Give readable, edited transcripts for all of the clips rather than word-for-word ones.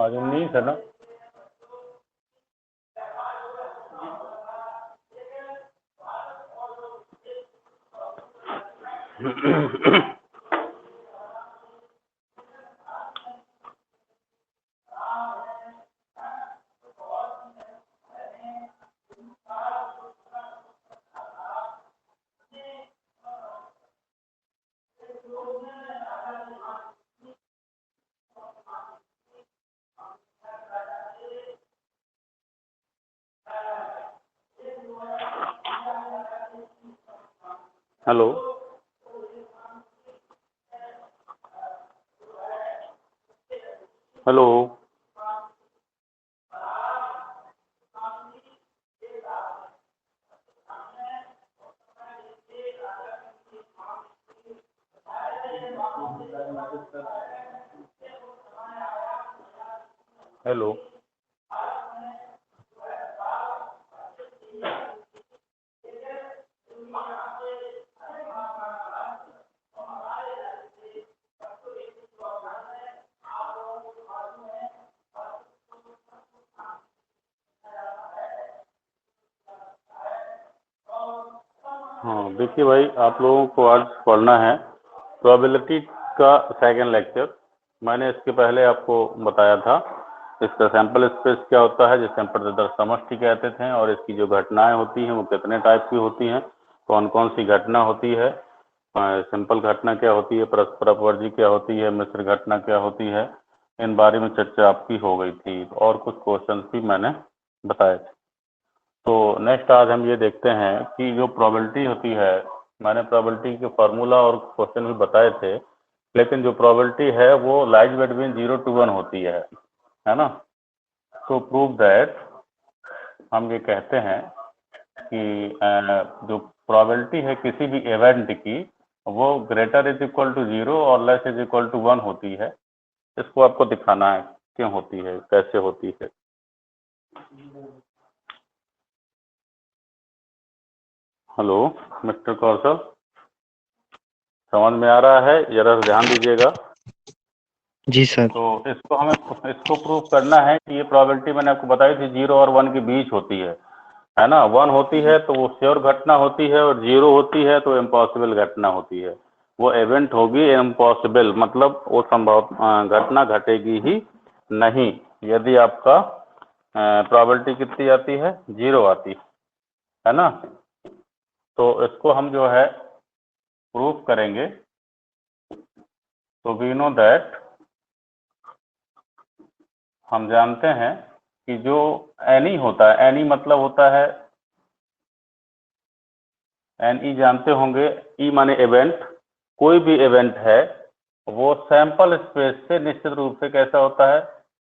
आज 19 है ना। Hello, hello, hello. हाँ देखिए भाई, आप लोगों को आज पढ़ना है प्रोबेबिलिटी का सेकंड लेक्चर। मैंने इसके पहले आपको बताया था इसका सैंपल स्पेस क्या होता है, जिसे हम प्रतिदर्श समष्टि कहते थे, और इसकी जो घटनाएं होती हैं वो कितने टाइप की होती हैं, कौन कौन सी घटना होती है, सिंपल घटना क्या होती है, परस्पर अपवर्जी क्या होती है, मिश्र घटना क्या होती है, इन बारे में चर्चा आपकी हो गई थी और कुछ क्वेश्चन भी मैंने बताए थे। तो नेक्स्ट आज हम ये देखते हैं कि जो प्रोबेबिलिटी होती है, मैंने प्रोबेबिलिटी के फार्मूला और क्वेश्चन भी बताए थे, लेकिन जो प्रोबेबिलिटी है वो लाइज बिटवीन 0 to 1 होती है ना। तो प्रूव दैट हम ये कहते हैं कि जो प्रोबेबिलिटी है किसी भी इवेंट की वो ग्रेटर इज इक्वल टू 0 और लेस इज इक्वल टू 1 होती है। इसको आपको दिखाना है क्यों होती है, कैसे होती है। हेलो मिस्टर कौशल, समझ में आ रहा है? जरा ध्यान दीजिएगा। जी सर। तो इसको प्रूफ करना है कि ये प्रोबेबिलिटी मैंने आपको बताई थी 0 और 1 के बीच होती है ना। 1 होती है तो वो श्योर घटना होती है, और 0 होती है तो इम्पॉसिबल घटना होती है। वो इवेंट होगी इम्पॉसिबल, मतलब वो संभव घटना घटेगी ही नहीं यदि आपका प्रोबेबिलिटी कितनी आती है, 0 आती है ना। तो इसको हम जो है प्रूफ करेंगे। तो वी नो दैट, हम जानते हैं कि जो एनी होता है, एनी मतलब होता है, एन जानते होंगे, ई माने इवेंट, कोई भी इवेंट है वो सैंपल स्पेस से निश्चित रूप से कैसा होता है,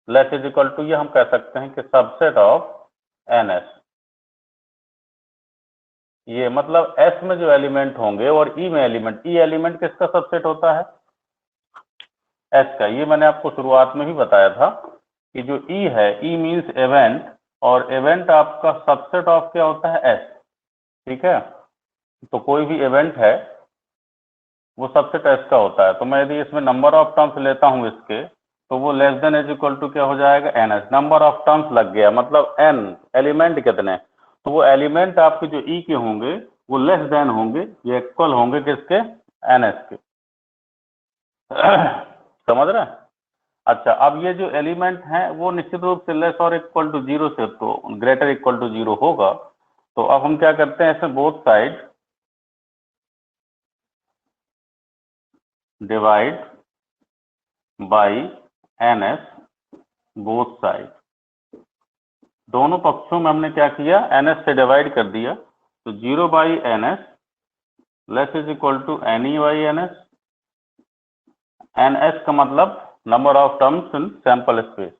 लेस इज इक्वल टू, ये हम कह सकते हैं कि सबसेट ऑफ एन एस। ये मतलब एस में जो एलिमेंट होंगे और ई में एलिमेंट, ई एलिमेंट किसका सबसेट होता है, एस का। ये मैंने आपको शुरुआत में ही बताया था कि जो ई है, ई मीन्स इवेंट, और इवेंट आपका सबसेट ऑफ क्या होता है, एस। ठीक है, तो कोई भी इवेंट है वो सबसेट एस का होता है। तो मैं यदि इसमें नंबर ऑफ टर्म्स लेता हूं इसके, तो वो less than is equal to क्या हो जाएगा, n s. Number of terms लग गया, मतलब एन एलिमेंट कितने, तो वो एलिमेंट आपके जो ई के होंगे वो लेस देन होंगे, ये इक्वल होंगे किसके, एन एस के। समझ रहे हैं? अच्छा, अब ये जो एलिमेंट है वो निश्चित रूप से लेस और इक्वल टू 0 से तो ग्रेटर इक्वल टू 0 होगा। तो अब हम क्या करते हैं, इसमें both side divide by n s, both side, दोनों पक्षों में हमने क्या किया, एन एस से डिवाइड कर दिया। तो 0 by n s less is equal to n e by n s. N s का मतलब number of terms in sample space,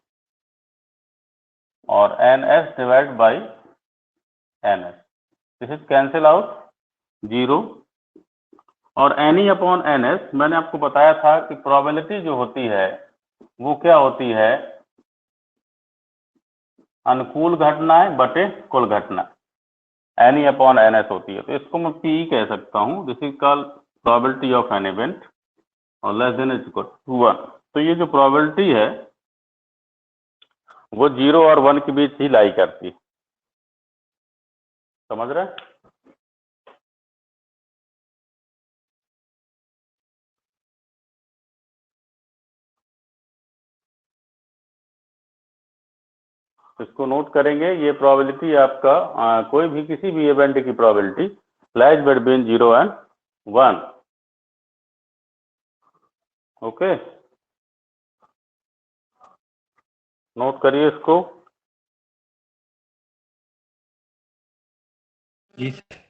और n s divide by n s, this is cancel out 0। और n e upon n s, मैंने आपको बताया था कि probability जो होती है वो क्या होती है, अनुकूल घटनाएं बटे कुल घटना, n e upon n s होती है। तो इसको मैं पी कह सकता हूँ, this is called probability of an event, और less than is equal to 1। तो ये जो प्रोबेबिलिटी है वो 0 और 1 के बीच ही लाई करती। समझ रहे हैं? इसको नोट करेंगे। ये प्रोबेबिलिटी आपका कोई भी किसी भी इवेंट की probability lies between 0 and 1। Okay, note करिए इसको। जी सर।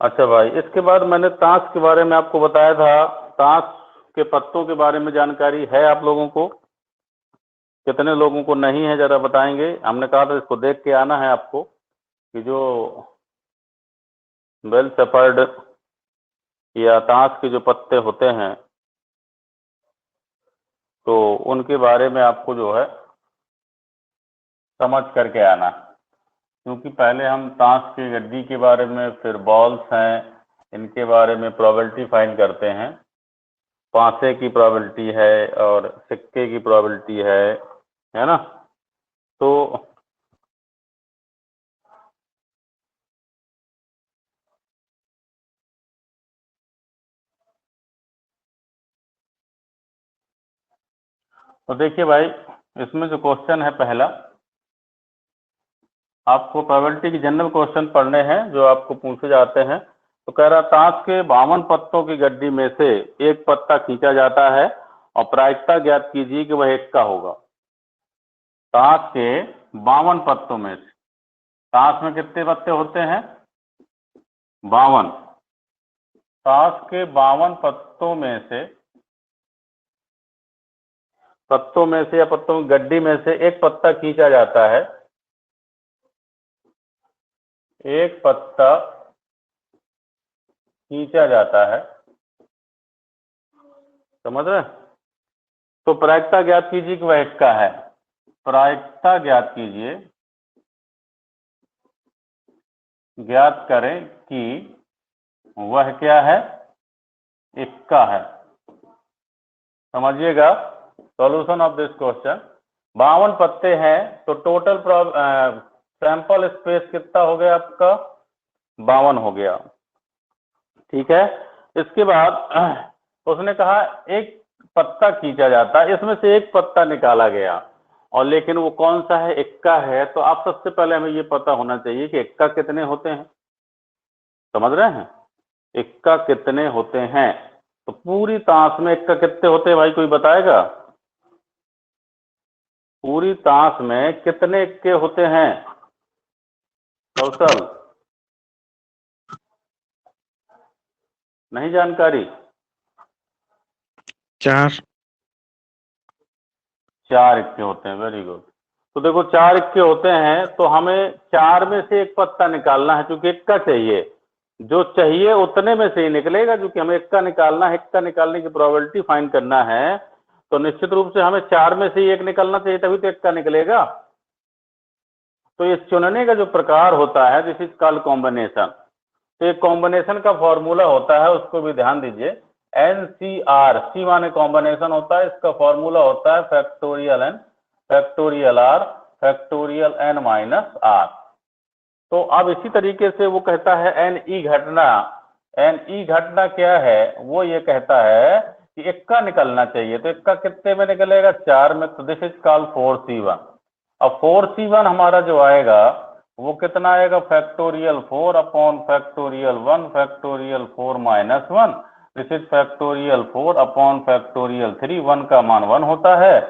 अच्छा भाई, इसके बाद मैंने ताश के बारे में आपको बताया था। ताश के पत्तों के बारे में जानकारी है आप लोगों को? कितने लोगों को नहीं है, जरा बताएंगे। हमने कहा था इसको देख के आना है आपको कि जो बेल शेपर्ड या ताश के जो पत्ते होते हैं तो उनके बारे में आपको जो है समझ करके आना, क्योंकि पहले हम ताश की गड्डी के बारे में, फिर बॉल्स हैं, इनके बारे में प्रोबेबिलिटी फाइंड करते हैं। पांसे की प्रोबेबिलिटी है और सिक्के की प्रोबेबिलिटी है ना? तो देखिए भाई, इसमें जो क्वेश्चन है पहला, आपको प्रोबेबिलिटी की जनरल क्वेश्चन पढ़ने हैं जो आपको पूछे जाते हैं। तो कह रहा, ताश के 52 पत्तों की गड्डी में से एक पत्ता खींचा जाता है और प्रायिकता ज्ञात कीजिए कि वह एक्का होगा। ताश के 52 पत्तों में से, ताश में कितने पत्ते होते हैं? 52। ताश के 52 पत्तों में से या पत्तों की गड्डी में से एक पत्ता खींचा जाता है। एक पत्ता खींचा जाता है, समझ रहे? तो प्रायिकता ज्ञात कीजिए कि वह एक्का है। प्रायिकता ज्ञात कीजिए, ज्ञात करें कि वह क्या है? एक्का है। समझिएगा सॉल्यूशन ऑफ दिस क्वेश्चन। 52 पत्ते हैं तो टोटल सैंपल स्पेस कितना हो गया आपका? 52 हो गया। ठीक है, इसके बाद उसने कहा एक पत्ता खींचा जाता है, इसमें से एक पत्ता निकाला गया, और लेकिन वो कौन सा है? एक्का है। तो आप सबसे पहले हमें ये पता होना चाहिए कि एक्का कितने होते हैं। समझ रहे हैं? एक्का कितने होते हैं? तो पूरी ताश में एक्का कितने होते हैं भाई, कोई बताएगा? पूरी ताश में कितने एक्के होते हैं कौशल? नहीं जानकारी? 4। 4 इक्के होते हैं। Very good. तो देखो 4 इक्के होते हैं तो हमें 4 में से एक पत्ता निकालना है, क्योंकि इक्का चाहिए। जो चाहिए उतने में से ही निकलेगा, क्योंकि हमें इक्का निकालना है। इक्का निकालने की प्रोबेबिलिटी फाइंड करना है, तो निश्चित रूप से हमें 4 में से ही एक निकलना चाहिए, तभी तो इक्का निकलेगा। तो ये चुनने का जो प्रकार होता है, दिस इज कॉल्ड कॉम्बिनेशन। तो एक कॉम्बिनेशन का फॉर्मूला होता है, उसको भी ध्यान दीजिए। NCR, सी माने कॉम्बिनेशन होता है, इसका फॉर्मूला होता है factorial N, factorial R, factorial N minus R। तो अब इसी तरीके से वो कहता है NE घटना। NE घटना क्या है? वो ये कहता है कि इक्का निकलना चाहिए। तो इक्का कितने में निकलेगा? 4 में। तो दिस इज कॉल्ड 4C1। अब 4C1 हमारा जो आएगा वो कितना आएगा? Factorial 4 upon factorial 1 factorial 4 minus 1। This is factorial 4 upon factorial 3। 1 का मान 1 होता है।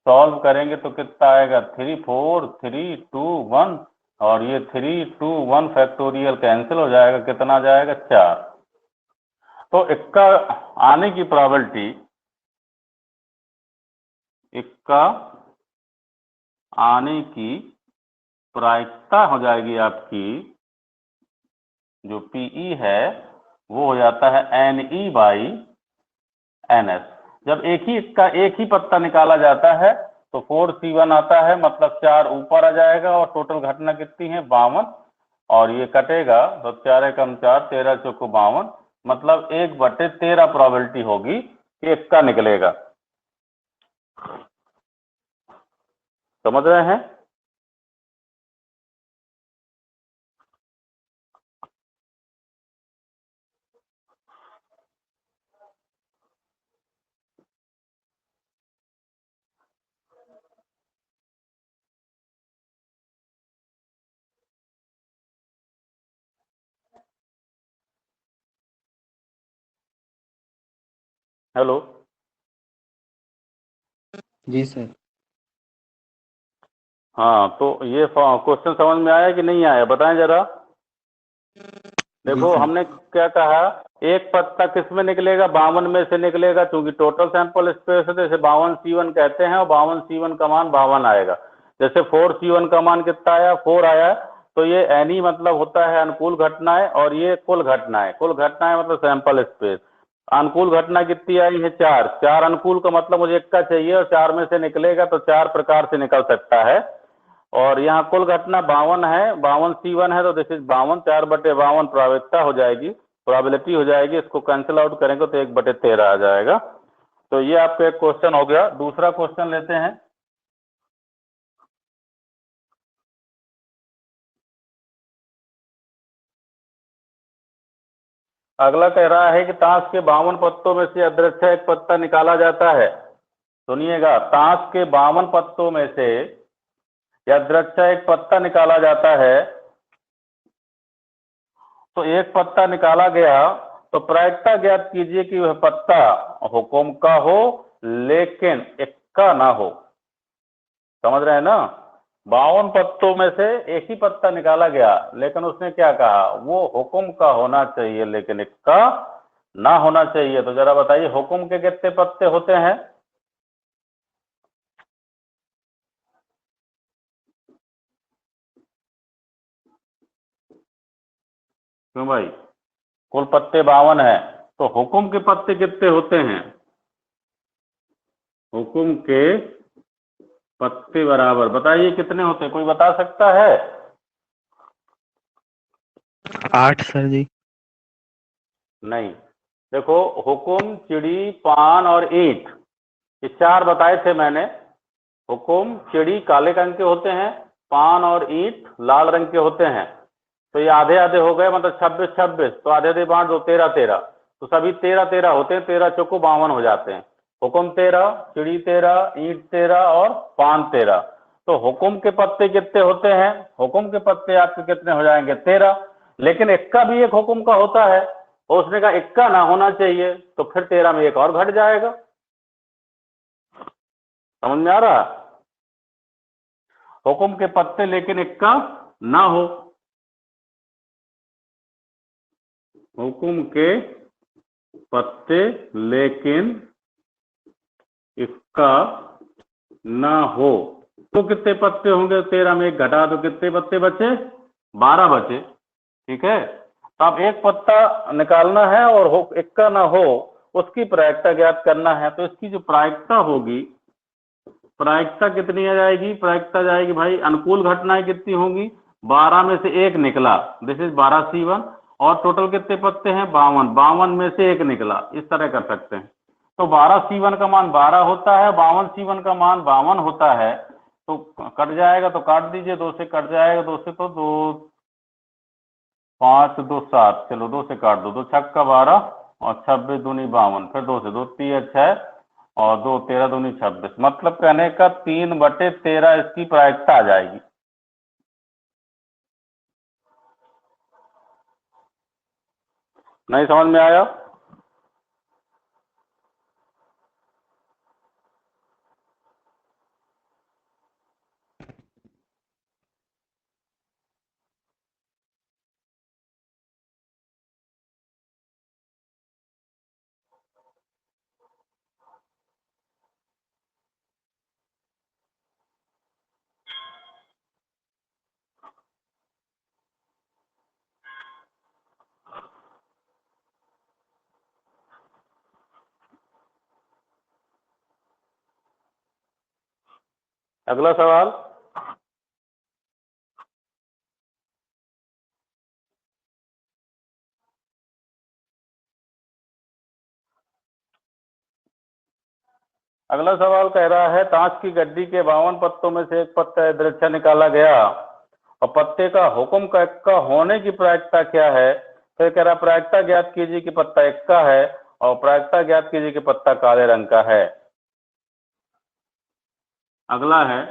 सॉल्व करेंगे तो कितना आएगा? 3 4 3 2 1, और ये 3 2 1 फैक्टोरियल कैंसिल हो जाएगा। कितना आ जाएगा? 4। तो इक्का आने की प्रोबेबिलिटी, इक्का आने की प्रायिकता हो जाएगी आपकी, जो PE है वो हो जाता है NE/NS। जब एक ही पत्ता निकाला जाता है तो 4C1 आता है, मतलब 4 ऊपर आ जाएगा, और टोटल घटना कितनी है? 52। और ये कटेगा तो 4 एकम 4, 13 चौको 52, मतलब 1/13 प्रोबेबिलिटी होगी कि इक्का निकलेगा। समझ रहे हैं? हेलो। जी सर। हाँ, तो ये क्वेश्चन समझ में आया कि नहीं आया, बताएं जरा। जी देखो सर। हमने क्या कहा, एक पत्ता किस में निकलेगा, 52 में से निकलेगा, क्योंकि टोटल सैंपल स्पेस है, जैसे 52C1 कहते हैं और 52C1 का मान 52 आएगा। जैसे 4C1 का मान कितना आया, 4 आया, तो ये एनी मतलब होता है अनुकूल घटनाएं, और ये कुल घटनाएं, कुल घटनाएं मतलब सैंपल स्पेस। अनुकूल घटना कितनी आई है, 4, 4 अनुकूल का मतलब मुझे इक्का चाहिए, और 4 में से निकलेगा तो 4 प्रकार से निकल सकता है। और यहाँ कुल घटना 52 है, 52C1 है, तो दिस इज 52, 4/52 प्रायिकता हो जाएगी, प्रोबेबिलिटी हो जाएगी। इसको कैंसिल आउट करेंगे तो 1/13 आ जाएगा। तो ये आपका एक क्वेश्चन हो गया। दूसरा क्वेश्चन लेते हैं। अगला कह रहा है कि ताश के 52 पत्तों में से अदृश्य एक पत्ता निकाला जाता है। सुनिएगा, ताश के 52 पत्तों में से अदृश्य एक पत्ता निकाला जाता है, तो एक पत्ता निकाला गया, तो प्रायिकता ज्ञात कीजिए कि वह पत्ता हुक्म का हो लेकिन इक्का ना हो। समझ रहे हैं ना? 52 पत्तों में से एक ही पत्ता निकाला गया, लेकिन उसने क्या कहा, वो हुक्म का होना चाहिए लेकिन इक्का ना होना चाहिए। तो जरा बताइए, हुक्म के कितने पत्ते होते हैं? क्यों भाई, कुल पत्ते 52 है, तो हुक्म के पत्ते कितने होते हैं? हुक्म के पत्ते बराबर, बताइए कितने होते हैं, कोई बता सकता है? 8 सर जी। नहीं, देखो, हुक्म, चिड़ी, पान और ईंट, ये 4 बताए थे मैंने। हुक्म, चिड़ी काले रंग के होते हैं, पान और ईंट लाल रंग के होते हैं। तो ये आधे आधे हो गए, मतलब 26 26, तो आधे आधे बांट दो, 13 13, तो सभी 13 13 होते हैं, 13 चौको 52 हो जाते हैं। हुक्म 13, चिड़ी 13, ईंट 13 और पान 13। तो हुक्म के पत्ते कितने होते हैं? हुक्म के पत्ते आपके कितने हो जाएंगे, 13। लेकिन इक्का भी एक हुक्म का होता है, और उसने कहा इक्का ना होना चाहिए, तो फिर 13 में एक और घट जाएगा। समझ में आ रहा? हुक्म के पत्ते लेकिन इक्का ना हो, हुक्म के पत्ते लेकिन इक्का ना हो, तो कितने पत्ते होंगे, 13 में एक घटा दो, कितने पत्ते बचे, 12 बचे। ठीक है, तो अब एक पत्ता निकालना है और इक्का ना हो, उसकी प्रायिकता ज्ञात करना है। तो इसकी जो प्रायिकता होगी, प्रायिकता कितनी आ जाएगी, प्रायिकता जाएगी भाई, अनुकूल घटनाएं कितनी होंगी, 12 में से एक निकला, दिस इज 12C1, और टोटल कितने पत्ते हैं, 52, 52 में से एक निकला, इस तरह कर सकते हैं। तो 12C1 का मान 12 होता है, 52C1 का मान 52 होता है, तो कट जाएगा, तो काट दीजिए, 2 से कट जाएगा, 2 से, तो 2 5 2 7, चलो 2 से काट दो, 2 छक्का 12 और 26 दूनी 52, फिर 2 से, 2 3 6 और 2 13 दूनी 26, मतलब कहने का 3/13 इसकी प्रायिकता आ जाएगी। नहीं समझ में आया? अगला सवाल। अगला सवाल कह रहा है ताश की गड्डी के 52 पत्तों में से एक पत्ता यादृच्छा निकाला गया और पत्ते का हुक्म का इक्का होने की प्रायिकता क्या है। तो ये कह रहा प्रायिकता ज्ञात कीजिए कि पत्ता इक्का है और प्रायिकता ज्ञात कीजिए कि पत्ता काले रंग का है। अगला है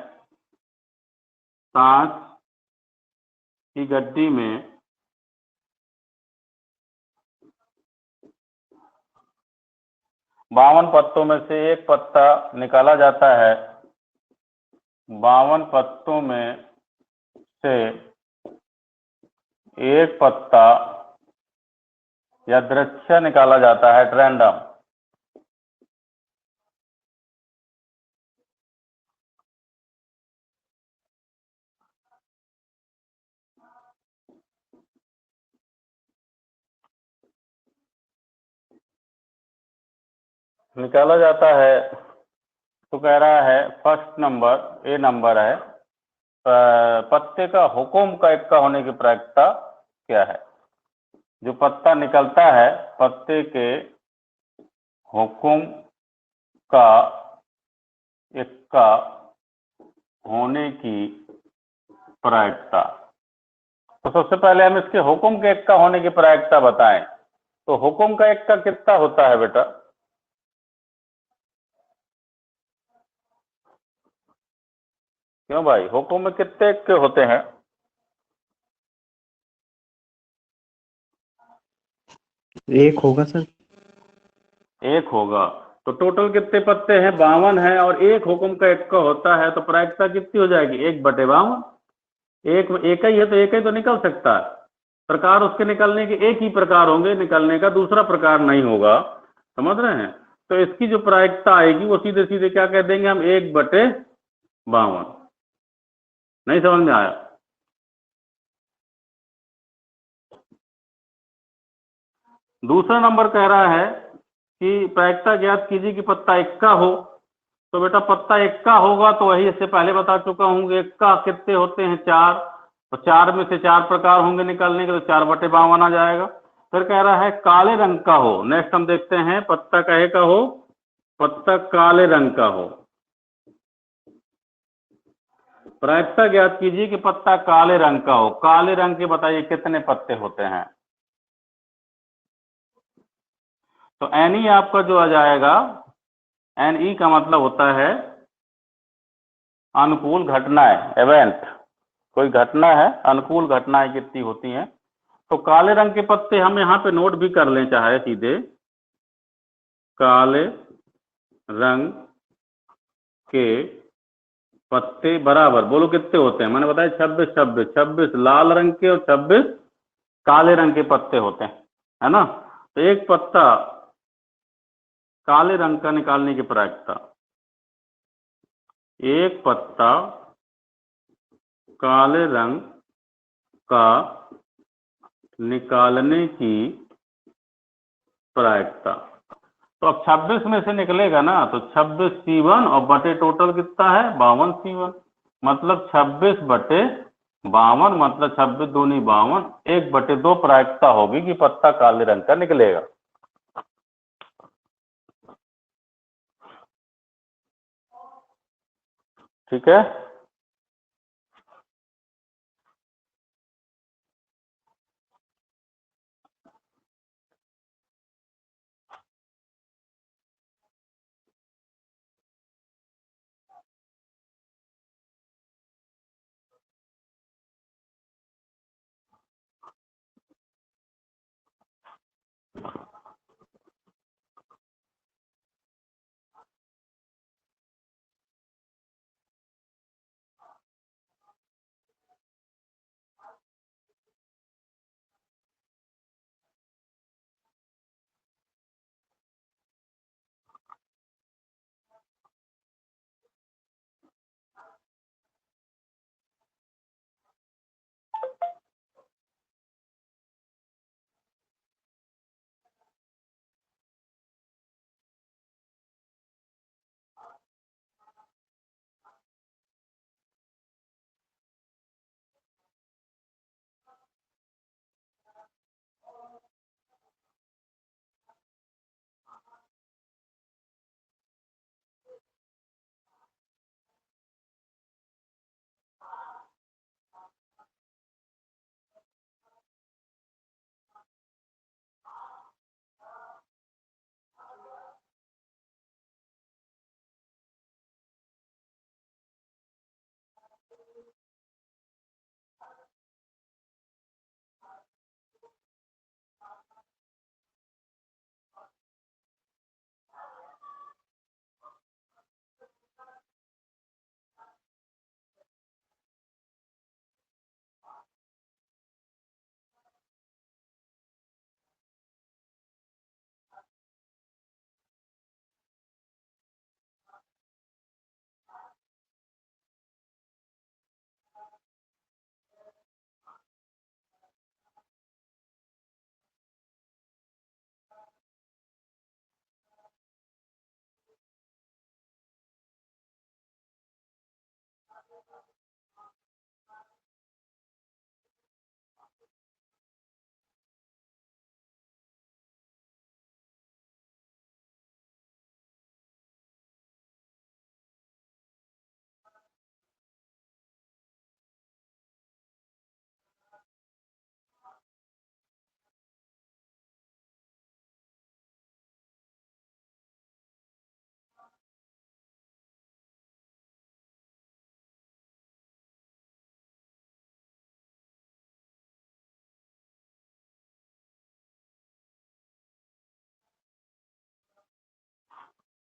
ताश की गड्डी में 52 पत्तों में से एक पत्ता निकाला जाता है। 52 पत्तों में से एक पत्ता यादृच्छा निकाला जाता है, रैंडम। निकाला जाता है तो कह रहा है फर्स्ट नंबर ए नंबर है, पत्ते का हुक्म का इक्का होने की प्रायिकता क्या है। जो पत्ता निकलता है पत्ते के हुक्म का इक्का होने की प्रायिकता। तो सबसे पहले हम इसके हुक्म के इक्का होने की प्रायिकता बताएं। तो हुक्म का इक्का कितना होता है बेटा? क्यों भाई, हुक्म में कितने इक्के होते हैं? एक होगा सर। एक होगा। तो टोटल कितने पत्ते हैं? 52 है और एक हुक्म का इक्का होता है, तो प्रायिकता कितनी हो जाएगी? 1/52। एक ही है तो एक ही तो निकल सकता है। प्रकार उसके निकलने के एक ही प्रकार होंगे, निकलने का दूसरा प्रकार नहीं होगा। समझ रहे हैं? तो इसकी जो प्रायिकता आएगी वो सीधे सीधे क्या कह देंगे हम? 1/52। नहीं समझ में आया? दूसरा नंबर कह रहा है कि प्रायिकता ज्ञात कीजिए कि पत्ता इक्का हो। तो बेटा पत्ता इक्का होगा तो वही इससे पहले बता चुका हूँ कि इक्का कितने होते हैं? 4। तो 4 में से 4 प्रकार होंगे निकलने के, तो 4/52 आ जाएगा। फिर कह रहा है काले रंग का हो। नेक्स्ट हम देखते हैं पत्ता कहे का हो, पत्ता काले रंग का हो। प्रायिकता ज्ञात कीजिए कि पत्ता काले रंग का हो। काले रंग के बताइए कितने पत्ते होते हैं? तो एनी आपका जो आ जाएगा, एनई का मतलब होता है अनुकूल घटनाएं, इवेंट। कोई घटना है, अनुकूल घटनाएं कितनी होती हैं। तो काले रंग के पत्ते हम यहाँ पे नोट भी कर लें चाहे सीधे। काले रंग के पत्ते बराबर, बोलो कितने होते हैं? मैंने बताया 26 26 26 लाल रंग के और 26 काले रंग के पत्ते होते हैं, है ना। तो एक पत्ता काले रंग का निकालने की प्रायिकता, एक पत्ता काले रंग का निकालने की प्रायिकता। तो अब 26 में से निकलेगा ना, तो 26C1 और बटे टोटल कितना है? 52C1। मतलब 26/52, मतलब 26 दूनी 52, 1/2 प्रायिकता होगी कि पत्ता काले रंग का निकलेगा। ठीक है।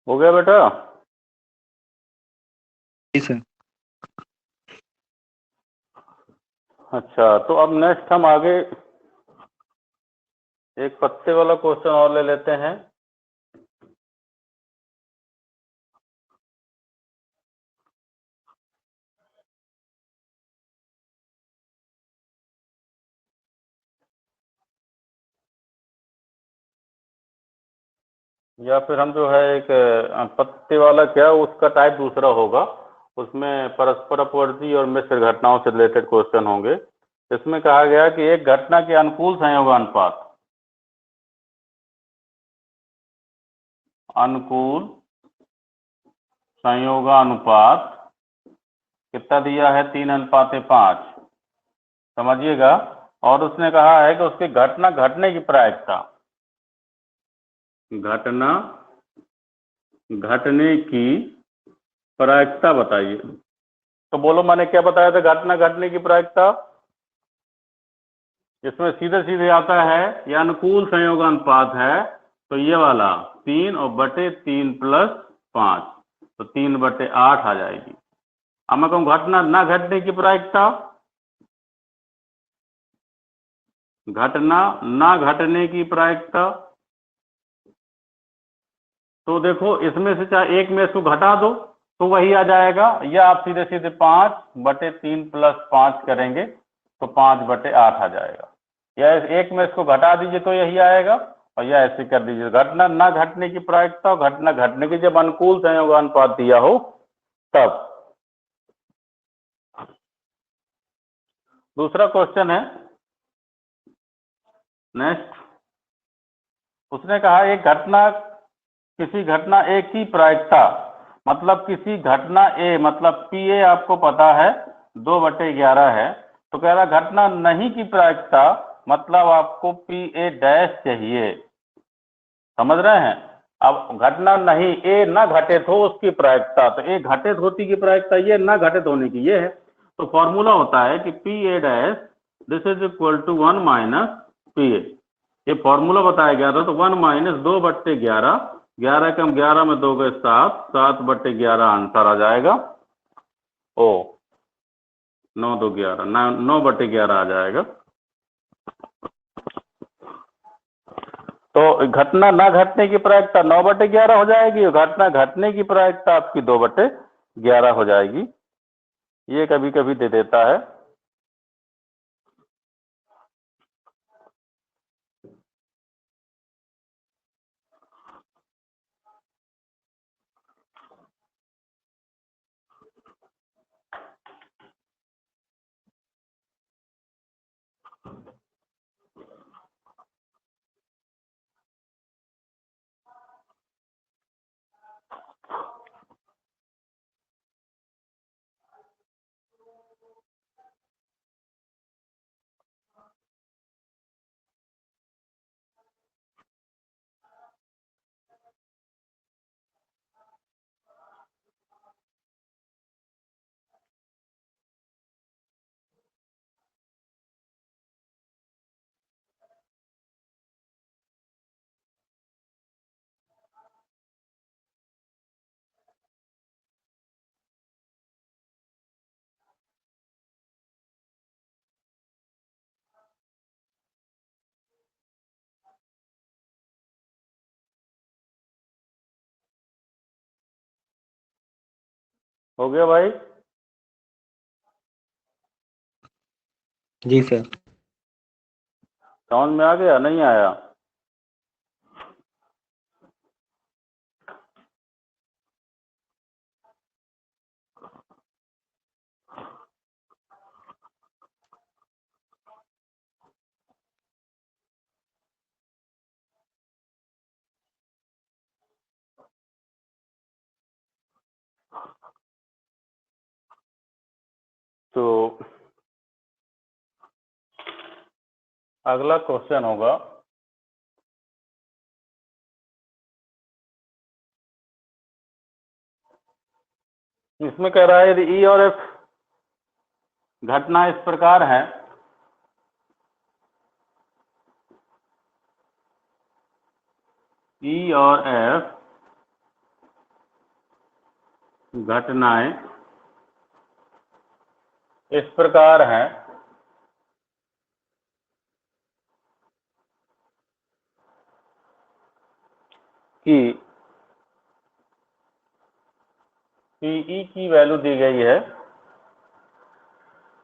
हो गया बेटा? जी सर। अच्छा, तो अब नेक्स्ट हम आगे एक पत्ते वाला क्वेश्चन और ले लेते हैं। या फिर हम जो है एक पत्ते वाला क्या, उसका टाइप दूसरा होगा, उसमें परस्पर अपवर्ती और मिश्र घटनाओं से रिलेटेड क्वेश्चन होंगे। इसमें कहा गया कि एक घटना के अनुकूल संयोगानुपात, अनुकूल संयोगानुपात कितना दिया है? 3:5। समझिएगा। और उसने कहा है कि उसकी घटना घटने की प्रायिकता, घटना घटने की प्रायिकता बताइए। तो बोलो, मैंने क्या बताया था? घटना घटने की प्रायिकता इसमें सीधे सीधे आता है, ये अनुकूल संयोगानुपात है, तो ये वाला 3/3 + 5, तो 3/8 आ जाएगी। अब मैं कहूँ घटना ना घटने की प्रायिकता, घटना ना घटने की प्रायिकता, तो देखो इसमें से चाहे एक में इसको घटा दो तो वही आ जाएगा, या आप सीधे सीधे 5/3 + 5 करेंगे तो 5/8 आ जाएगा, या एक में इसको घटा दीजिए तो यही आएगा, और या ऐसे कर दीजिए। घटना ना घटने की प्रायिकता और घटना घटने की जब अनुकूल संयोगानुपात दिया हो तब। दूसरा क्वेश्चन है नेक्स्ट। उसने कहा एक घटना, किसी घटना ए की प्रायिकता, मतलब किसी घटना ए, मतलब पी ए आपको पता है 2/11 है, तो कह रहा घटना नहीं की प्रायिकता, मतलब आपको पी ए डैश चाहिए। समझ रहे हैं? अब घटना नहीं ए ना घटित हो उसकी प्रायिकता, तो ए घटित होती की प्रायिकता ये, ना घटित होने की ये है। तो फॉर्मूला होता है कि P A dash this is equal to 1 - P A. ये फॉर्मूला बताया गया था, तो 1 - 2/11, 11 कम 11 में 2 गए 7, 7/11 आंसर आ जाएगा। ओ 9 2 11, 9/11 आ जाएगा। तो घटना ना घटने की प्रायिकता 9/11 हो जाएगी, और घटना घटने की प्रायिकता आपकी 2/11 हो जाएगी। ये कभी कभी दे देता है। हो गया भाई? जी सर। समझ में आ गया नहीं आया? तो अगला क्वेश्चन होगा, इसमें कह रहा है यदि ई और एफ घटना इस प्रकार है, ई और एफ घटनाएं इस प्रकार हैं कि पीई की वैल्यू दी गई है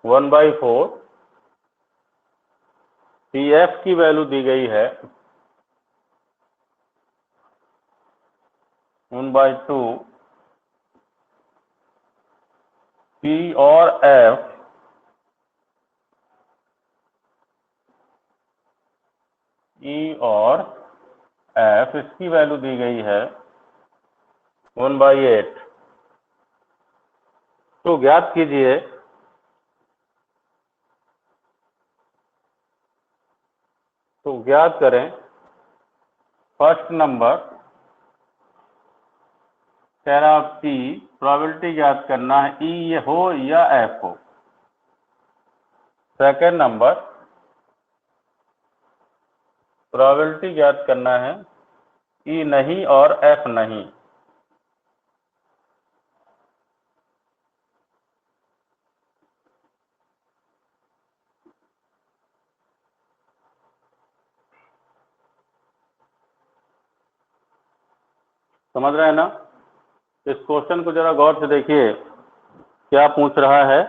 1/4, पीएफ की वैल्यू दी गई है 1/2, पी और एफ ई और एफ इसकी वैल्यू दी गई है 1/8। तो ज्ञात कीजिए तो ज्ञात करें फर्स्ट नंबर कह रहा पी, प्रोबेबिलिटी ज्ञात करना है ई ये हो या एफ हो। सेकंड नंबर प्रोबेबिलिटी ज्ञात करना है ई नहीं और एफ नहीं। समझ रहे हैं ना? इस क्वेश्चन को जरा गौर से देखिए क्या पूछ रहा है।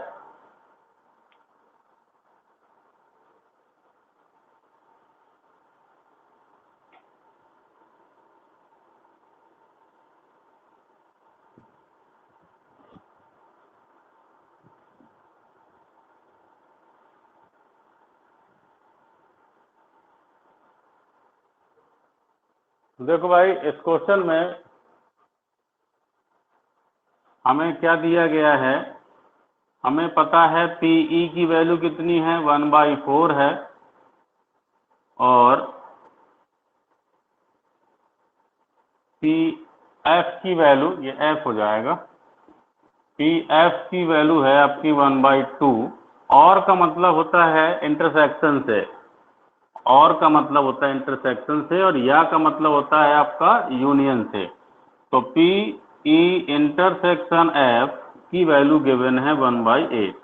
देखो भाई इस क्वेश्चन में हमें क्या दिया गया है, हमें पता है पीई की वैल्यू कितनी है 1/4 है और पी एफ की वैल्यू ये एफ हो जाएगा, पी एफ की वैल्यू है आपकी 1/2 और का मतलब होता है इंटरसेक्शन से, और का मतलब होता है इंटरसेक्शन से और या का मतलब होता है आपका यूनियन से। तो पी ई इंटरसेक्शन एफ की वैल्यू गिवन है 1/8।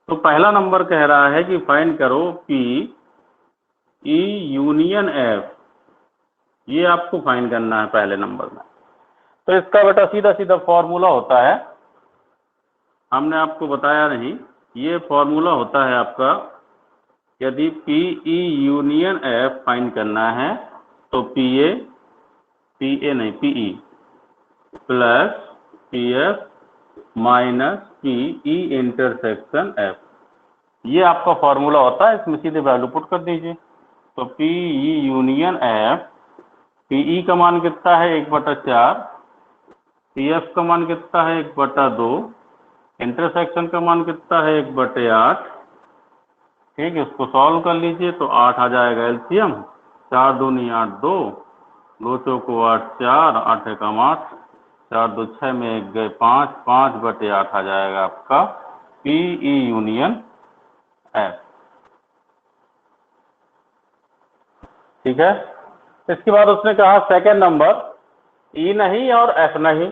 तो पहला नंबर कह रहा है कि फाइंड करो पी ई यूनियन एफ, ये आपको फाइंड करना है पहले नंबर में। तो इसका बेटा सीधा सीधा फॉर्मूला होता है, हमने आपको बताया नहीं, ये फॉर्मूला होता है आपका, यदि P E union F find करना है तो पी ए नहीं P E plus P F minus P E intersection F, ये आपका फॉर्मूला होता है। इसमें सीधे वैल्यू पुट कर दीजिए। तो P E union F, P E का मान कितना है 1/4, पी एफ का मान कितना है 1/2, इंटरसेक्शन का मान कितना है 1/8। ठीक है, इसको सॉल्व कर लीजिए तो 8 आ जाएगा एलसीएम, 4 दूनी 8 2, 2 चौको 8 4, 8 एकम 8, 4 2 6 में 1 गए 5, 5/8 आ जाएगा आपका पी ई यूनियन एफ। ठीक है, इसके बाद उसने कहा सेकेंड नंबर ई नहीं और एफ नहीं।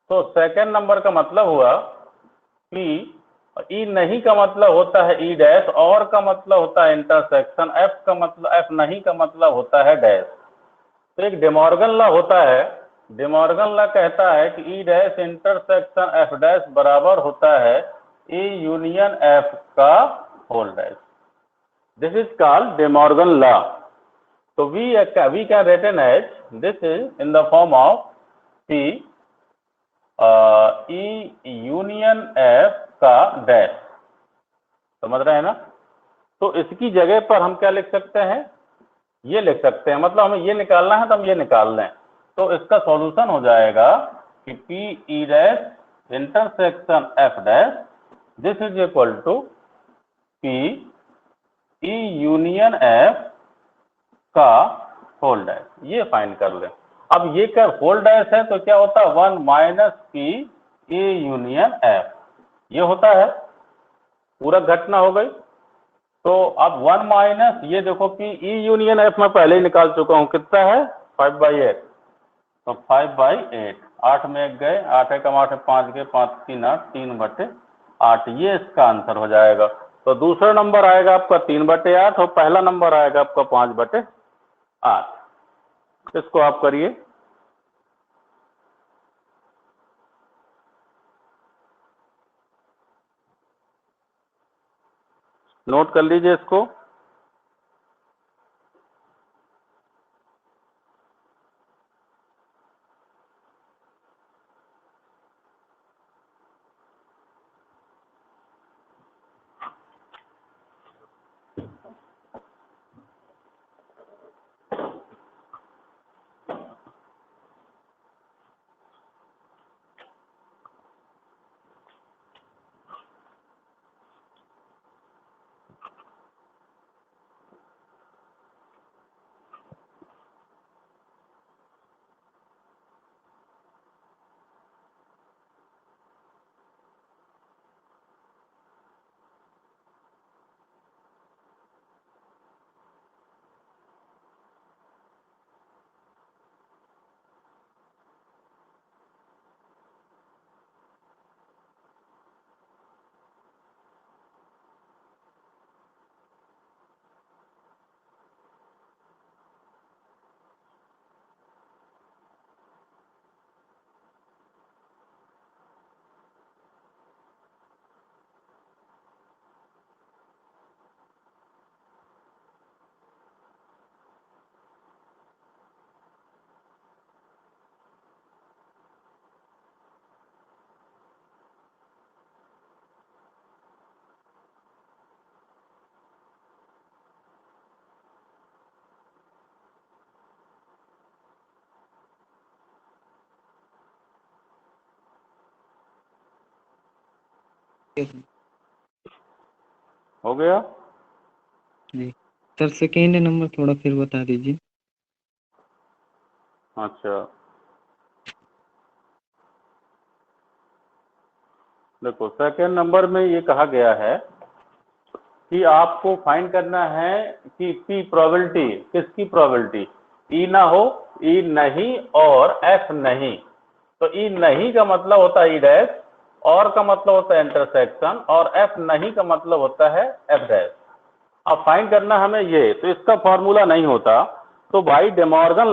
तो सेकेंड नंबर का मतलब हुआ पी ई नहीं का मतलब होता है ई डैश, और का मतलब होता है इंटरसेक्शन, एफ का मतलब एफ नहीं का मतलब होता है डैश। तो एक डेमॉर्गन लॉ होता है, डेमॉर्गन लॉ कहता है कि e dash intersection F dash बराबर होता है ई यूनियन एफ का whole dash. This is called De Morgan law. तो we can written as this is in the form of p E union F का डैश। समझ रहे हैं ना? तो इसकी जगह पर हम क्या लिख सकते हैं, ये लिख सकते हैं, मतलब हमें ये निकालना है तो हम ये निकाल लें। तो इसका सॉल्यूशन हो जाएगा कि P E dash intersection F dash this is equal to P E union F का होल डैश। ये फाइंड कर लें। अब ये क्या होल डैश है तो क्या होता है 1 minus P E union F, ये होता है, पूरा घटना हो गई। तो अब 1 माइनस ये देखो पी ई यूनियन एफ मैं पहले ही निकाल चुका हूं, कितना है 5/8, तो 5/8 8 में 1 गए, 8 एकम 8 है 5 गए, 5 3 8, 3/8, ये इसका आंसर हो जाएगा। तो दूसरा नंबर आएगा आपका 3/8 और पहला नंबर आएगा आपका 5/8। इसको आप करिए। नोट कर लीजिए इसको। हो गया? जी सर, सेकेंड नंबर थोड़ा फिर बता दीजिए। अच्छा, देखो सेकेंड नंबर में ये कहा गया है कि आपको फाइंड करना है कि पी प्रोबेबिलिटी, किसकी प्रोबेबिलिटी? ई ना हो, ई नहीं और एफ नहीं। तो ई नहीं का मतलब होता है ई डैश, और का मतलब होता है इंटरसेक्शन, और एफ नहीं का मतलब होता है एफ डैश। अब फाइंड करना हमें ये, तो इसका फॉर्मूला नहीं होता। तो भाई डेमोर्गन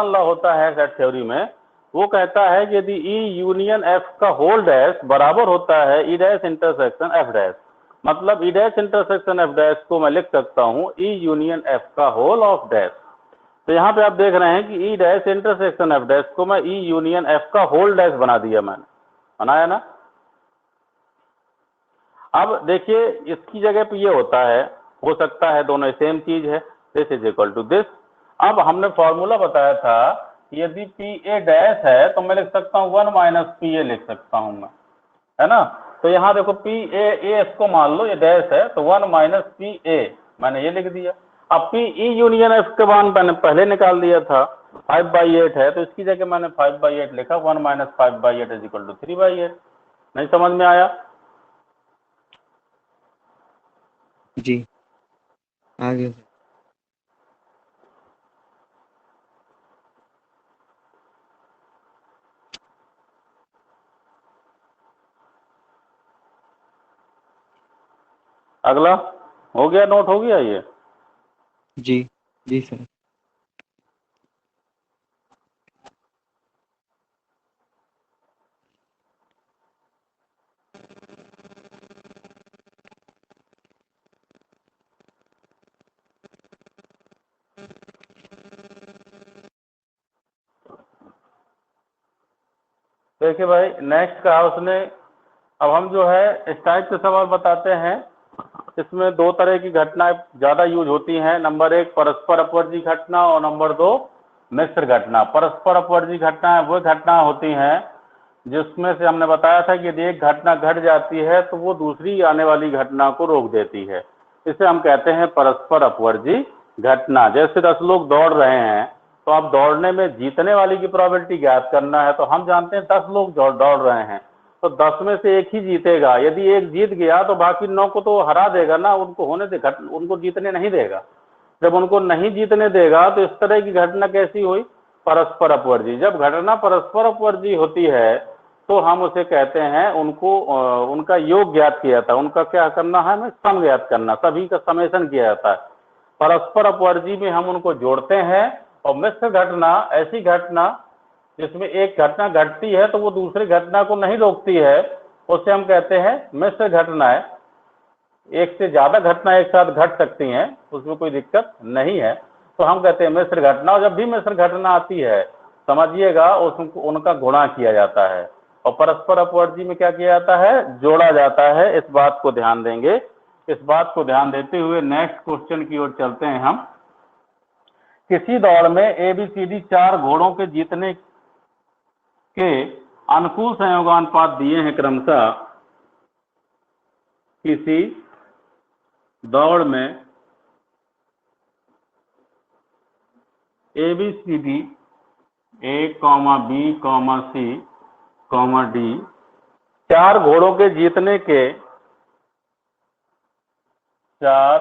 लॉ होता है सेट थ्योरी में। वो कहता है कि यदि ई यूनियन एफ का होल डैश बराबर होता है e dash intersection F dash, मतलब e dash intersection F dash को मैं लिख सकता हूँ ई यूनियन एफ का होल ऑफ डैश। तो यहाँ पे आप देख रहे हैं कि e dash intersection F dash को मैं ई यूनियन एफ का होल डैश बना दिया, मैंने बनाया ना। अब देखिए इसकी जगह पे ये होता है, हो सकता है दोनों सेम चीज है, this is equal to this. अब हमने फॉर्मूला बताया था कि यदि पी ए डैश है तो मैं लिख सकता हूँ 1 माइनस पी ए लिख सकता हूँ मैं, है ना। तो यहाँ देखो पी ए इसको मान लो ये डैश है, तो 1 माइनस पी ए मैंने ये लिख दिया। अब पी ई यूनियन एफ के मान मैंने पहले निकाल दिया था, 5/8 है, तो इसकी जगह मैंने 5/8 लिखा, 1 माइनस 5/8 इज इक्वल टू 3/8। नहीं समझ में आया? जी आगे। अगला हो गया, नोट हो गया ये? जी जी सर। देखिए भाई नेक्स्ट कहा उसने, अब हम जो है इस टाइप के सवाल बताते हैं। इसमें दो तरह की घटनाएं ज्यादा यूज होती हैं, नंबर 1 परस्पर अपवर्जी घटना और नंबर 2 मिश्र घटना। परस्पर अपवर्जी घटनाएं वो घटना होती हैं जिसमें से हमने बताया था कि यदि एक घटना घट जाती है तो वो दूसरी आने वाली घटना को रोक देती है। इसे हम कहते हैं परस्पर अपवर्जी घटना। जैसे 10 लोग दौड़ रहे हैं, तो आप दौड़ने में जीतने वाली की प्रोबेबिलिटी ज्ञात करना है, तो हम जानते हैं 10 लोग दौड़ रहे हैं, तो 10 में से एक ही जीतेगा। यदि एक जीत गया तो बाकी 9 को तो हरा देगा ना, उनको होने दे, उनको जीतने नहीं देगा। जब उनको नहीं जीतने देगा तो इस तरह की घटना कैसी हुई परस्पर अपवर्जी। जब घटना परस्पर अपवर्जी होती है तो हम उसे कहते हैं, उनको उनका योग ज्ञात किया जाता है। उनका क्या करना है, हमें सम ज्ञात करना, सभी का समेशन किया जाता है। परस्पर अपवर्जी में हम उनको जोड़ते हैं। और मिश्र घटना ऐसी घटना जिसमें एक घटना घटती है तो वो दूसरी घटना को नहीं रोकती है, उसे हम कहते हैं मिश्र घटनाएं। एक से ज्यादा घटना एक साथ घट सकती हैं, उसमें कोई दिक्कत नहीं है, तो हम कहते हैं मिश्र घटना। और जब भी मिश्र घटना आती है समझिएगा उसको उनका गुणा किया जाता है। और परस्पर अपवर्जी में क्या किया जाता है, जोड़ा जाता है। इस बात को ध्यान देंगे। इस बात को ध्यान देते हुए नेक्स्ट क्वेश्चन की ओर चलते हैं हम। किसी दौड़ में ABCD 4 घोड़ों के जीतने के अनुकूल संयोगानुपात दिए हैं क्रमशः। किसी दौड़ में ABCD A, B, C, D 4 घोड़ों के जीतने के 4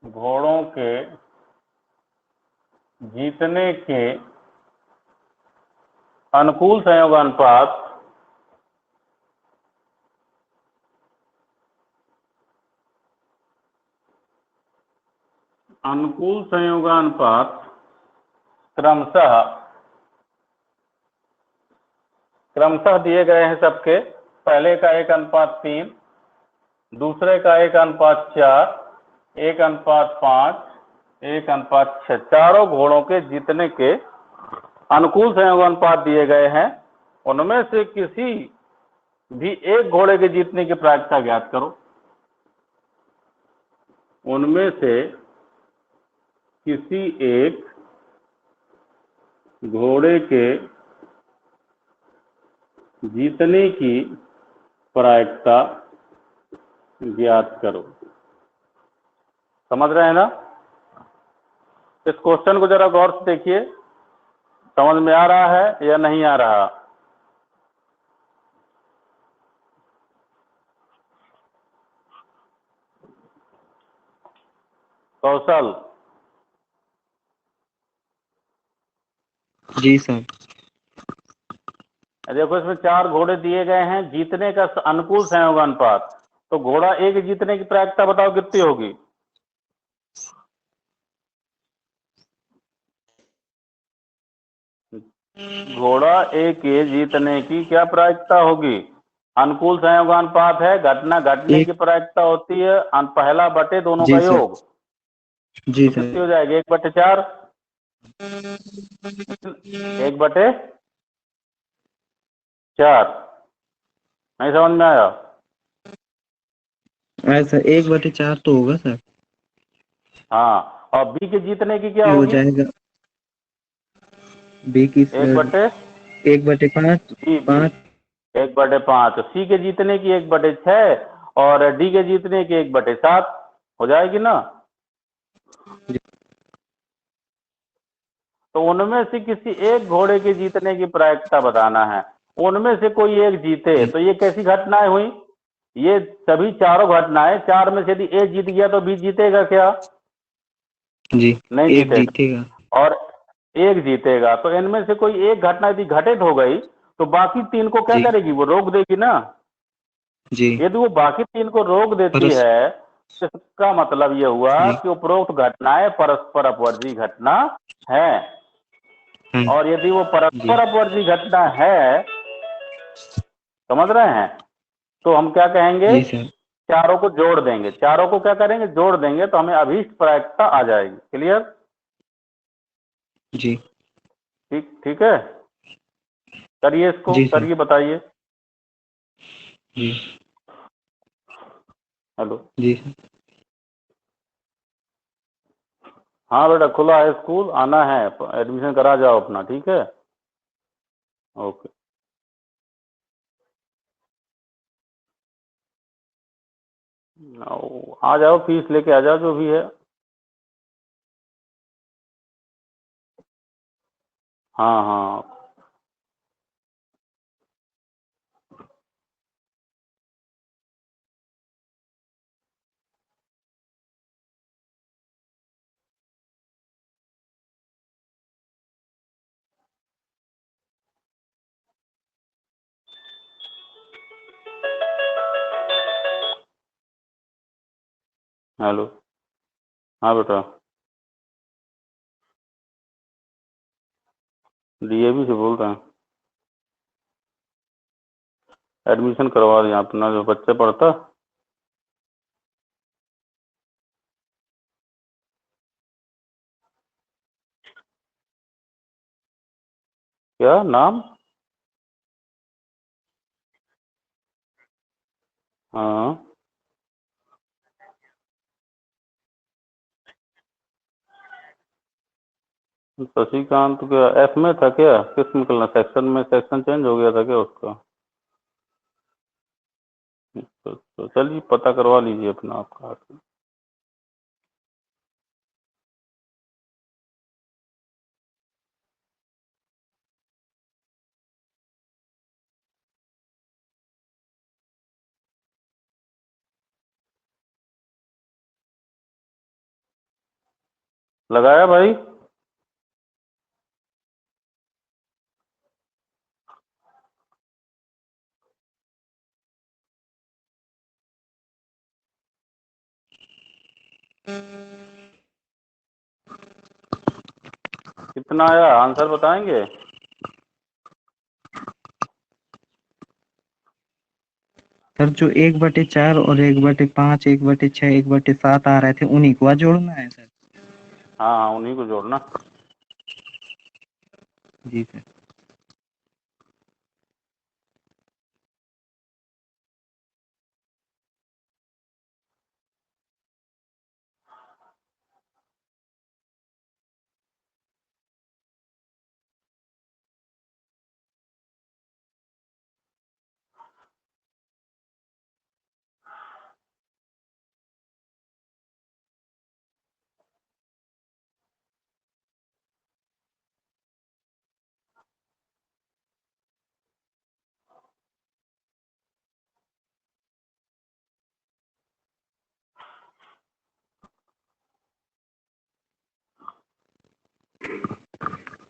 घोड़ों के जीतने के अनुकूल संयोगानुपात क्रमशः दिए गए हैं सबके। पहले का 1:3, दूसरे का 1:4, 1:5, 1:6। चारों घोड़ों के जीतने के अनुकूल संयोगानुपात दिए गए हैं। उनमें से किसी भी एक घोड़े के जीतने की प्रायिकता ज्ञात करो। उनमें से किसी एक घोड़े के जीतने की प्रायिकता ज्ञात करो। समझ रहे हैं ना? इस क्वेश्चन को जरा गौर से देखिए, समझ में आ रहा है या नहीं आ रहा? कौशल। जी सर। देखो इसमें 4 घोड़े दिए गए हैं, जीतने का अनुकूल संयोगानुपात। तो घोड़ा एक जीतने की प्रायिकता बताओ कितनी होगी? घोड़ा एक के जीतने की क्या प्रायिकता होगी? अनुकूल संयोगानुपात है, घटना घटने की प्रायिकता होती है पहला बटे दोनों का जी सर। योग। जी तो कितनी सर। हो जाएगी? 1/4। 1/4 नहीं समझ में आया? ऐसा 1/4 तो होगा सर। हाँ, और बी के जीतने की क्या ये हो होगी? जाएगा बी की 1/5। 1/5। बी 1/5। सी के जीतने की 1/6 और डी के जीतने की 1/7 हो जाएगी ना? तो उनमें से किसी एक घोड़े के जीतने की प्रायिकता बताना है। उनमें से कोई एक जीते तो ये कैसी घटनाएं हुई? ये सभी चारों घटनाएं, 4 में से यदि ए जीत गया तो बी जीतेगा क्या? जी, नहीं एक जीतेगा। जीतेगा। और एक जीतेगा। तो इनमें से कोई एक घटना यदि घटित हो गई तो बाकी 3 को क्या जी। करेगी? वो रोक देगी ना। जी। यदि वो बाकी 3 को रोक देती परस है तो इसका मतलब ये हुआ जी। कि उपरोक्त घटनाएं परस्पर अपवर्जी घटना है। हाँ। और यदि वो जी। परस्पर अपवर्जी घटना है, समझ रहे हैं, तो हम क्या कहेंगे? जी सर। चारों को जोड़ देंगे। चारों को क्या करेंगे? जोड़ देंगे, तो हमें अभीष्ट प्रायिकता आ जाएगी। क्लियर? जी। ठीक ठीक है। करिए, इसको जी सर। करिए, बताइए। जी। हेलो। जी सर। हाँ बेटा, खुला है स्कूल, आना है, एडमिशन करा जाओ अपना। ठीक है, ओके। आ जाओ, फीस लेके आ जाओ जो भी है। हाँ हाँ। हेलो। हाँ बेटा, डीएवी से बोल रहे हैं। एडमिशन करवा दिया अपना जो बच्चा पढ़ता। क्या नाम? हाँ, शशिकांत। क्या एफ में था क्या? किस में निकलना? सेक्शन में सेक्शन चेंज हो गया था क्या उसका? तो चलिए पता करवा लीजिए अपना आपका। लगाया भाई? कितना आया आंसर बताएंगे? सर जो 1/4 और 1/5, 1/6, 1/7 आ रहे थे उन्हीं को जोड़ना है सर। हाँ हाँ, उन्हीं को जोड़ना। जी सर।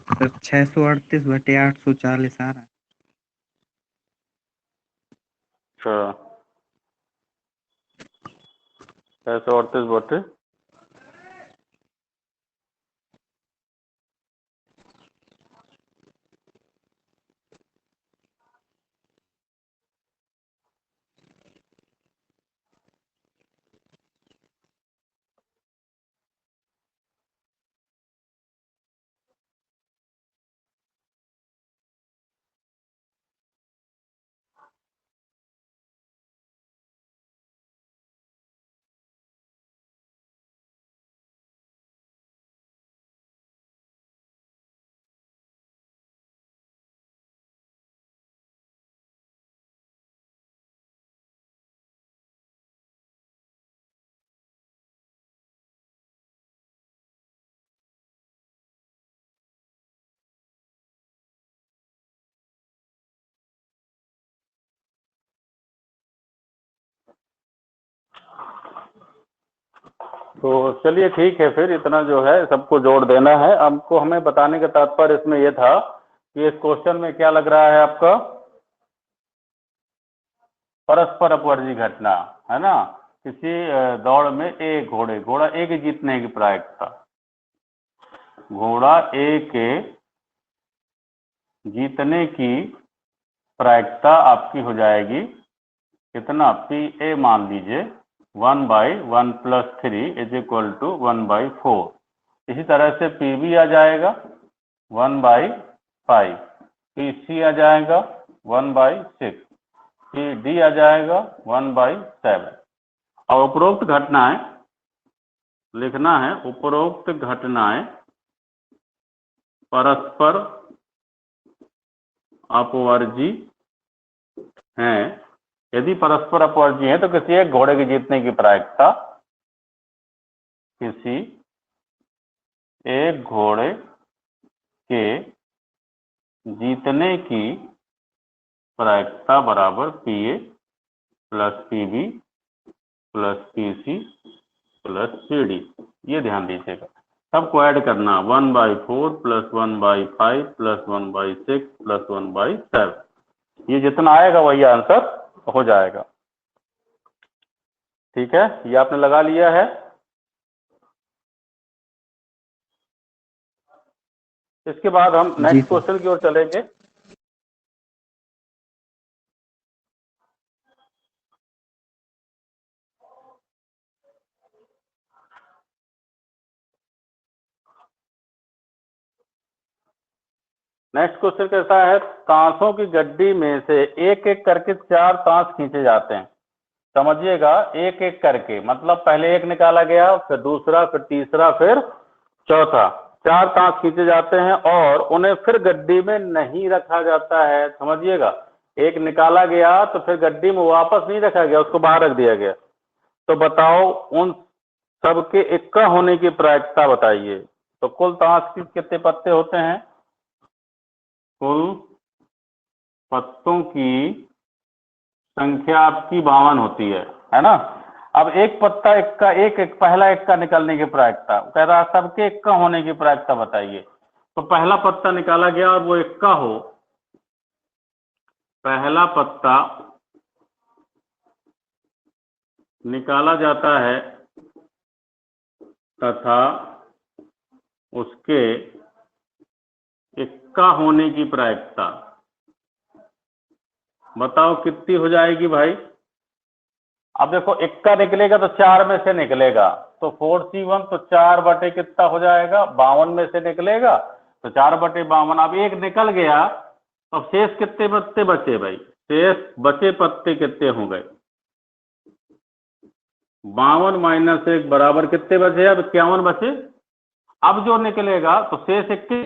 सर 638/840 आ रहा है। अच्छा, 638 बटे। तो चलिए ठीक है, फिर इतना जो है सबको जोड़ देना है। आपको हमें बताने का तात्पर्य इसमें यह था कि इस क्वेश्चन में क्या लग रहा है आपका? परस्पर अपवर्जी घटना है ना। किसी दौड़ में एक घोड़ा ए के जीतने की प्रायिकता, घोड़ा ए के जीतने की प्रायिकता आपकी हो जाएगी कितना? पी ए मान लीजिए 1/1 + 3 = 1/4। इसी तरह से पी बी आ जाएगा 1/5, पी सी आ जाएगा 1/6, पी डी आ जाएगा 1/7। और उपरोक्त घटनाएं लिखना है। उपरोक्त घटनाएं परस्पर अपवर्जी हैं। यदि परस्पर अपवर्जी है तो किसी एक घोड़े के जीतने की प्रायिकता, किसी एक घोड़े के जीतने की प्रायिकता बराबर P A + P B + P C + C D. ये ध्यान दीजिएगा, सबको ऐड करना 1/4 + 1/5 + 1/6 + 1/7। ये जितना आएगा वही आंसर हो जाएगा। ठीक है, ये आपने लगा लिया है। इसके बाद हम जी नेक्स्ट सर। क्वेश्चन की ओर चलेंगे। नेक्स्ट क्वेश्चन कैसा है, ताशों की गड्डी में से एक एक करके 4 ताश खींचे जाते हैं। समझिएगा, एक एक करके मतलब पहले एक निकाला गया, फिर दूसरा, फिर तीसरा, फिर चौथा। 4 ताश खींचे जाते हैं और उन्हें फिर गड्डी में नहीं रखा जाता है। समझिएगा, एक निकाला गया तो फिर गड्डी में वापस नहीं रखा गया, उसको बाहर रख दिया गया। तो बताओ उन सबके इक्का होने की प्रायिकता बताइए। तो कुल ताश की कितने पत्ते होते हैं? कुल पत्तों की संख्या आपकी 52 होती है ना। अब एक पत्ता इक्का, एक पहला इक्का निकलने की प्रायिकता कह रहा, सबके इक्का होने की प्रायिकता बताइए। तो पहला पत्ता निकाला गया और वो इक्का हो, पहला पत्ता निकाला जाता है तथा उसके इक्का होने की प्रायिकता बताओ कितनी हो जाएगी भाई। अब देखो, इक्का निकलेगा तो 4 में से निकलेगा, तो 4C1 तो 4 बटे कितना हो जाएगा, 52 में से निकलेगा तो 4 बटे 52। अब एक निकल गया, अब शेष कितने पत्ते बचे भाई? शेष बचे पत्ते कितने हो गए? 52 माइनस 1 बराबर कितने बचे? अब 51 बचे। अब जो निकलेगा तो शेष 21